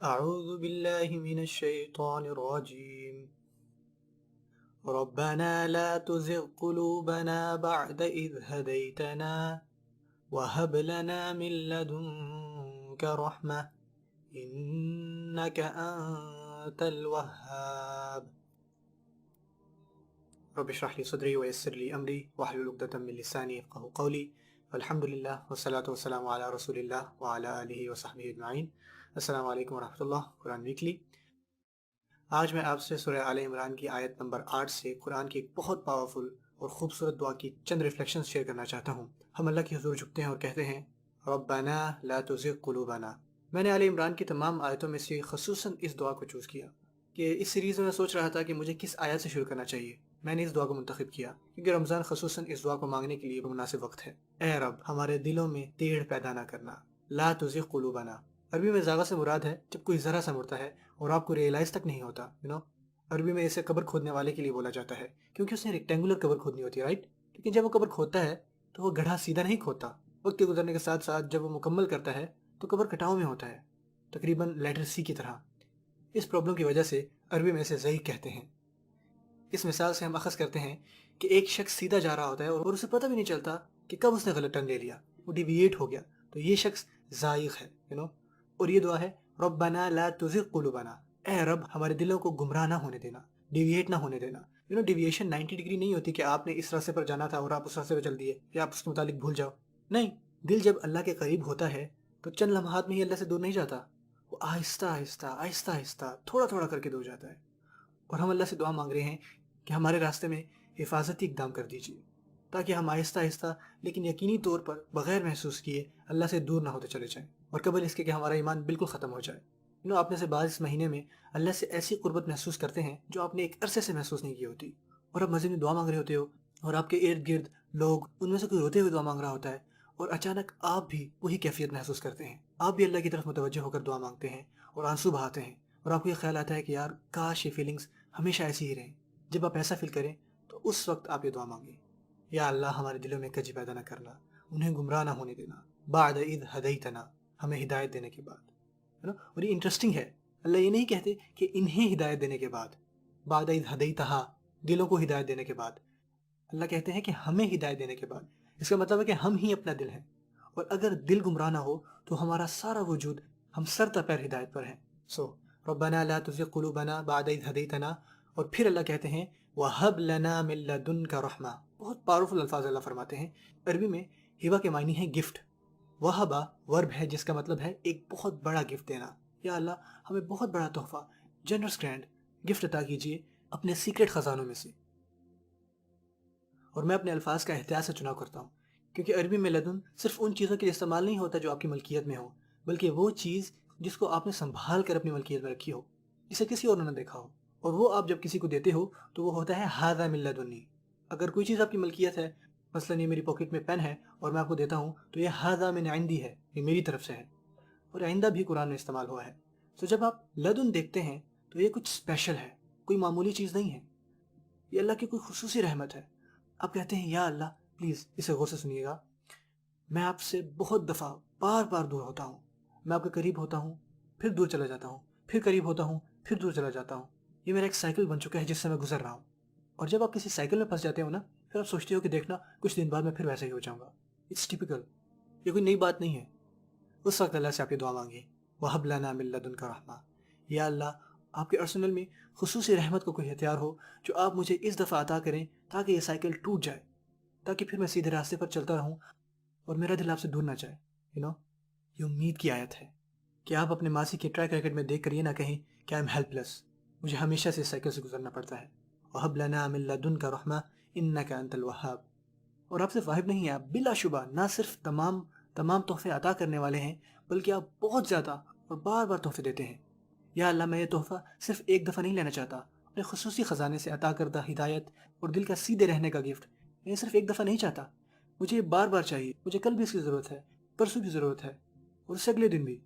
أعوذ بالله من الشيطان الرجيم. ربنا لا تزغ قلوبنا بعد إذ هديتنا وهب لنا من لدنك رحمة إنك أنت الوهاب. رب اشرح لي صدري ويسر لي أمري واحلل عقدة من لساني يفقهوا قولي. الحمد للہ والصلاة والسلام علی رسول اللہ وعلی آلہ وصحبہ اجمعین. السلام علیکم ورحمۃ اللہ. قرآن ویکلی. آج میں آپ سے سورہ آل عمران کی آیت نمبر 8 سے قرآن کی ایک بہت پاورفل اور خوبصورت دعا کی چند ریفلیکشنز شیئر کرنا چاہتا ہوں. ہم اللہ کی حضور جھکتے ہیں اور کہتے ہیں ربنا لا تزغ قلوبنا. میں نے آل عمران کی تمام آیتوں میں سے خصوصاً اس دعا کو چوز کیا کہ اس سیریز میں سوچ رہا تھا کہ مجھے کس آیت سے شروع کرنا چاہیے. میں نے اس دعا کو منتخب کیا کیونکہ رمضان خصوصاً اس دعا کو مانگنے کے لیے مناسب وقت ہے. اے رب ہمارے دلوں میں ٹیڑھ پیدا نہ کرنا. لا تزغ قلوبنا عربی میں زاغہ سے مراد ہے جب کوئی ذرا سا مڑتا ہے اور آپ کو ریئلائز تک نہیں ہوتا. عربی میں اسے قبر کھودنے والے کے لیے بولا جاتا ہے کیونکہ اسے ریکٹینگولر قبر کھودنی ہوتی ہے، رائٹ. لیکن جب وہ قبر کھودتا ہے تو وہ گڑھا سیدھا نہیں کھودتا. وقت کے گزرنے کے ساتھ ساتھ جب وہ مکمل کرتا ہے تو قبر کٹاؤ میں ہوتا ہے، تقریباً لیٹر سی کی طرح. اس پرابلم کی وجہ سے عربی میں اسے ضعیف کہتے ہیں. اس مثال سے ہم اخذ کرتے ہیں کہ ایک شخص سیدھا جا رہا ہوتا ہے اور اسے پتہ بھی نہیں چلتا کہ کب اس نے غلط ٹرن لے لیا، وہ ڈیویٹ ہو گیا، تو یہ شخص زائغ ہے. اور یہ دعا ہے ربنا لا تزغ قلوبنا. اے رب ہمارے دلوں کو گمراہ نہ ہونے دینا، ڈیویٹ نہ ہونے دینا. ڈیویشن 90 ڈگری نہیں ہوتی کہ آپ نے اس راستے پر جانا تھا اور آپ اس راستے پر چل دیے یا آپ اس کے متعلق بھول جاؤ. نہیں، دل جب اللہ کے قریب ہوتا ہے تو چند لمحات میں ہی اللہ سے دور نہیں جاتا، وہ آہستہ آہستہ آہستہ آہستہ تھوڑا تھوڑا کر کے دور جاتا ہے. اور ہم اللہ سے دعا مانگ رہے ہیں کہ ہمارے راستے میں حفاظتی اقدام کر دیجیے تاکہ ہم آہستہ آہستہ لیکن یقینی طور پر بغیر محسوس کیے اللہ سے دور نہ ہوتے چلے جائیں، اور قبل اس کے کہ ہمارا ایمان بالکل ختم ہو جائے. آپ میں سے بعض اس مہینے میں اللہ سے ایسی قربت محسوس کرتے ہیں جو آپ نے ایک عرصے سے محسوس نہیں کی ہوتی، اور اب مزید میں دعا مانگ رہے ہوتے ہو اور آپ کے ارد گرد لوگ ان میں سے کوئی روتے ہوئے دعا مانگ رہا ہوتا ہے اور اچانک آپ بھی وہی کیفیت محسوس کرتے ہیں. آپ بھی اللہ کی طرف متوجہ ہو کر دعا مانگتے ہیں اور آنسو بہاتے ہیں، اور آپ کو یہ خیال آتا ہے کہ یار کاش یہ فیلنگز ہمیشہ ایسی ہی رہیں. جب آپ ایسا فیل کریں تو اس وقت آپ یہ دعا مانگیں، یا اللہ ہمارے دلوں میں کجی پیدا نہ کرنا، انہیں گمراہ نہ ہونے دینا، بعد اذ ہدیتنا، ہمیں ہدایت دینے کے بعد. اور یہ انٹرسٹنگ ہے، اللہ یہ نہیں کہتے کہ انہیں ہدایت دینے کے بعد، بعد اذ ہدیتہا، دلوں کو ہدایت دینے کے بعد. اللہ کہتے ہیں کہ ہمیں ہدایت دینے کے بعد. اس کا مطلب ہے کہ ہم ہی اپنا دل ہیں، اور اگر دل گمراہ نہ ہو تو ہمارا سارا وجود، ہم سر تا پیر ہدایت پر ہیں. ربنا لا تزغ قلوبنا بعد اذ ہدیتنا. اور پھر اللہ کہتے ہیں وَهَبْ لَنَا مِن لَّدُنْكَ رَحْمَةً. بہت پاورفل الفاظ اللہ فرماتے ہیں. عربی میں ہبہ کے معنی ہے گفٹ. وہبہ ورب ہے جس کا مطلب ہے ایک بہت بڑا گفٹ دینا. یا اللہ ہمیں بہت بڑا تحفہ، جنرس گرینڈ گفٹ عطا کیجیے اپنے سیکرٹ خزانوں میں سے. اور میں اپنے الفاظ کا احتیاط سے چناؤ کرتا ہوں کیونکہ عربی میں لدن صرف ان چیزوں کے لیے استعمال نہیں ہوتا جو آپ کی ملکیت میں ہو، بلکہ وہ چیز جس کو آپ نے سنبھال کر اپنی ملکیت میں رکھی ہو، جسے کسی اور نے نہ دیکھا ہو. اور وہ آپ جب کسی کو دیتے ہو تو وہ ہوتا ہے ھذا من لدنی. اگر کوئی چیز آپ کی ملکیت ہے، مثلا یہ میری پاکٹ میں پین ہے اور میں آپ کو دیتا ہوں تو یہ ھذا من عندی ہے، یہ میری طرف سے ہے. اور آئندہ بھی قرآن میں استعمال ہوا ہے. جب آپ لدن دیکھتے ہیں تو یہ کچھ اسپیشل ہے، کوئی معمولی چیز نہیں ہے، یہ اللہ کی کوئی خصوصی رحمت ہے. آپ کہتے ہیں یا اللہ پلیز اسے غور سے سنیے گا، میں آپ سے بہت دفعہ بار بار دور ہوتا ہوں، میں آپ کے قریب ہوتا ہوں پھر دور چلا جاتا ہوں، پھر قریب ہوتا ہوں پھر دور چلا جاتا ہوں. یہ میرا ایک سائیکل بن چکا ہے جس سے میں گزر رہا ہوں. اور جب آپ کسی سائیکل میں پھنس جاتے ہو نا، پھر آپ سوچتے ہو کہ دیکھنا کچھ دن بعد میں پھر ویسے ہی ہو جاؤں گا. اٹس ٹپیکل، یہ کوئی نئی بات نہیں ہے. اس وقت اللہ سے آپ یہ دعا مانگی وَهَبْ لَنَا مِن لَّدُنْكَ رَحْمَةً. یا اللہ آپ کے ارسنل میں خصوصی رحمت کو کوئی ہتھیار ہو جو آپ مجھے اس دفعہ عطا کریں تاکہ یہ سائیکل ٹوٹ جائے، تاکہ پھر میں سیدھے راستے پر چلتا رہوں اور میرا دل آپ سے دور نہ جائے. یہ امید کی آیت ہے کہ آپ اپنے ماضی کے ٹریک ریکارڈ میں دیکھ کر یہ نہ کہیں کہ آئی ایم ہیلپ لیس، مجھے ہمیشہ سے اس سائیکل سے گزرنا پڑتا ہے. وَهَبْ لَنَا مِن لَّدُنْكَ رَحْمَةً إِنَّكَ أَنتَ الْوَهَّابُ. اور آپ سے واحد نہیں ہے، آپ بلا شبہ نہ صرف تمام تحفے عطا کرنے والے ہیں، بلکہ آپ بہت زیادہ اور بار بار تحفے دیتے ہیں. یا اللہ میں یہ تحفہ صرف ایک دفعہ نہیں لینا چاہتا، اپنے خصوصی خزانے سے عطا کردہ ہدایت اور دل کا سیدھے رہنے کا گفٹ میں صرف ایک دفعہ نہیں چاہتا، مجھے یہ بار بار چاہیے. مجھے کل بھی اس کی ضرورت ہے، پرسوں بھی ضرورت ہے، اور اس سے اگلے دن بھی،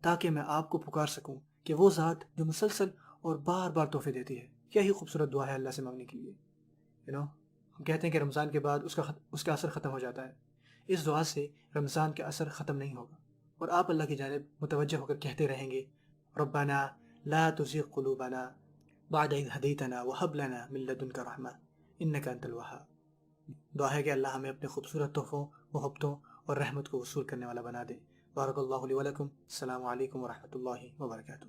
تاکہ میں آپ کو پکار سکوں کہ وہ ذات جو مسلسل اور بار بار تحفے دیتی ہے. کیا ہی خوبصورت دعا ہے اللہ سے مانگنے کے لیے. ہم کہتے ہیں کہ رمضان کے بعد اس کا اثر ختم ہو جاتا ہے. اس دعا سے رمضان کا اثر ختم نہیں ہوگا، اور آپ اللہ کی جانب متوجہ ہو کر کہتے رہیں گے ربنا لا تزغ قلوبنا بعد إذ هديتنا وهب لنا من لدنك رحمة إنك أنت الوهاب۔ دعا ہے کہ اللہ ہمیں اپنے خوبصورت تحفوں، محبتوں اور رحمت کو وصول کرنے والا بنا دے۔ بارک اللہ لی ولکم۔ السلام علیکم ورحمۃ اللہ وبرکاتہ۔